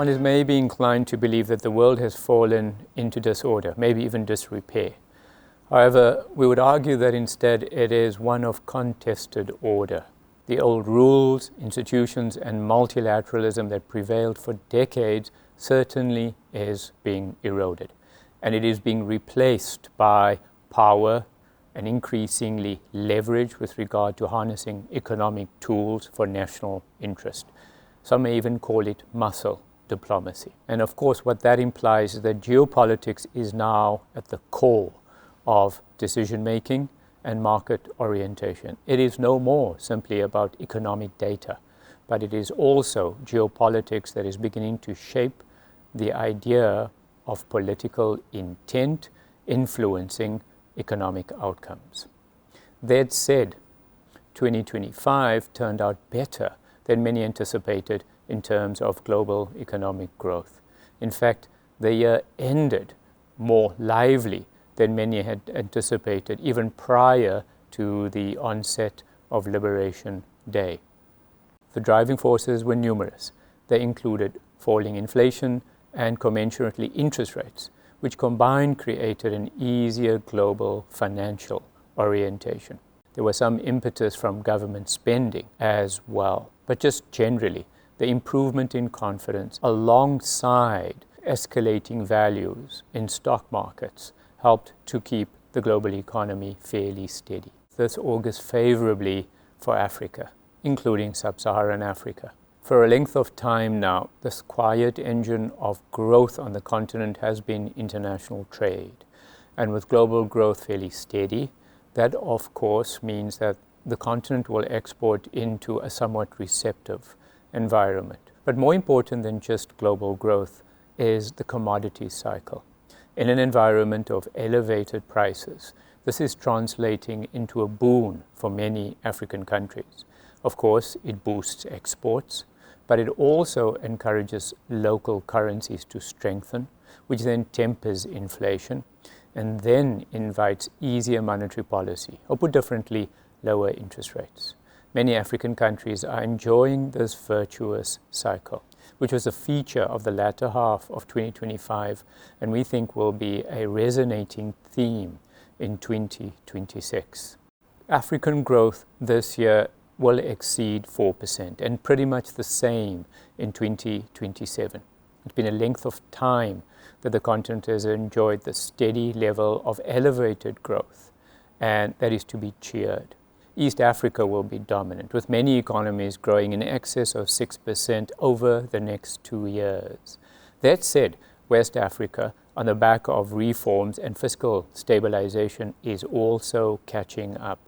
one is maybe inclined to believe that the world has fallen into disorder, maybe even disrepair. However, we would argue that instead it is one of contested order. The old rules, institutions, and multilateralism that prevailed for decades certainly is being eroded, and it is being replaced by power and increasingly leverage with regard to harnessing economic tools for national interest. Some may even call it muscle diplomacy. And of course, what that implies is that geopolitics is now at the core of decision-making and market orientation. It is no more simply about economic data, but it is also geopolitics that is beginning to shape the idea of political intent influencing economic outcomes. That said, 2025 turned out better than many anticipated in terms of global economic growth. In fact, the year ended more lively than many had anticipated, even prior to the onset of Liberation Day. The driving forces were numerous. They included falling inflation and commensurately interest rates, which combined created an easier global financial orientation. There was some impetus from government spending as well, but just generally, the improvement in confidence alongside escalating values in stock markets helped to keep the global economy fairly steady. This augurs favorably for Africa, including Sub-Saharan Africa. For a length of time now, this quiet engine of growth on the continent has been international trade. And with global growth fairly steady, that of course means that the continent will export into a somewhat receptive environment. But more important than just global growth is the commodity cycle. In an environment of elevated prices, this is translating into a boon for many African countries. Of course, it boosts exports, but it also encourages local currencies to strengthen, which then tempers inflation, and then invites easier monetary policy, or put differently, lower interest rates. Many African countries are enjoying this virtuous cycle, which was a feature of the latter half of 2025, and we think will be a resonating theme in 2026. African growth this year will exceed 4%, and pretty much the same in 2027. It's been a length of time that the continent has enjoyed the steady level of elevated growth, and that is to be cheered. East Africa will be dominant, with many economies growing in excess of 6% over the next 2 years. That said, West Africa, on the back of reforms and fiscal stabilization, is also catching up.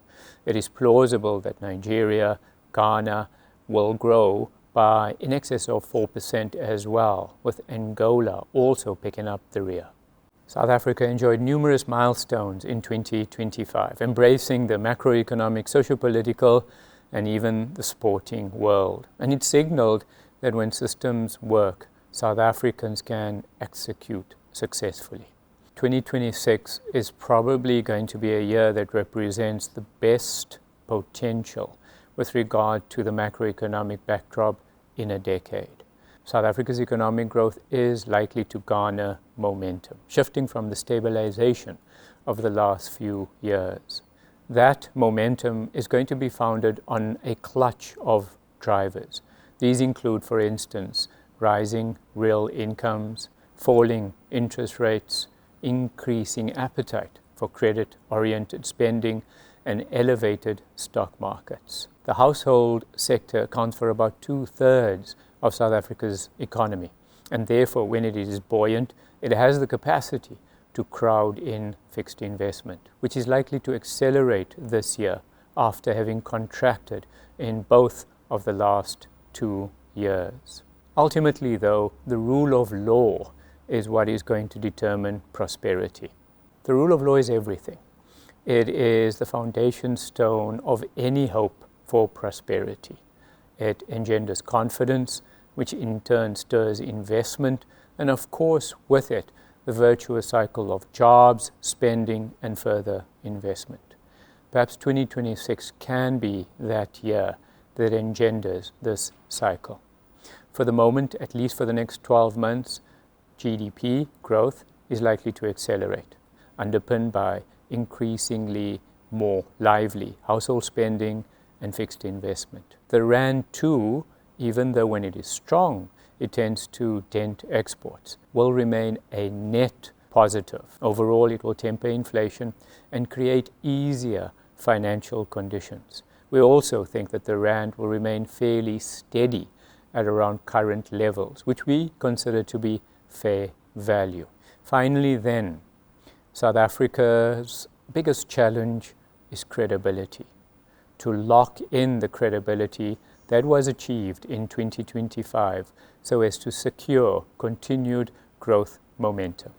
It is plausible that Nigeria, Ghana will grow by in excess of 4% as well, with Angola also picking up the rear. South Africa enjoyed numerous milestones in 2025, embracing the macroeconomic, socio-political, and even the sporting world. And it signaled that when systems work, South Africans can execute successfully. 2026 is probably going to be a year that represents the best potential with regard to the macroeconomic backdrop in a decade. South Africa's economic growth is likely to garner momentum, shifting from the stabilization of the last few years. That momentum is going to be founded on a clutch of drivers. These include, for instance, rising real incomes, falling interest rates, increasing appetite for credit-oriented spending, and elevated stock markets. The household sector accounts for about 2/3 of South Africa's economy, and therefore when it is buoyant, it has the capacity to crowd in fixed investment, which is likely to accelerate this year after having contracted in both of the last 2 years. Ultimately, though, the rule of law is what is going to determine prosperity. The rule of law is everything. It is the foundation stone of any hope for prosperity. It engenders confidence, which in turn stirs investment, and of course, with it, the virtuous cycle of jobs, spending, and further investment. Perhaps 2026 can be that year that engenders this cycle. For the moment, at least for the next 12 months, GDP growth is likely to accelerate, underpinned by increasingly more lively household spending and fixed investment. The rand too, even though when it is strong, it tends to dent exports, will remain a net positive. Overall, it will temper inflation and create easier financial conditions. We also think that the rand will remain fairly steady at around current levels, which we consider to be fair value. Finally then, South Africa's biggest challenge is credibility. To lock in the credibility that was achieved in 2025 so as to secure continued growth momentum.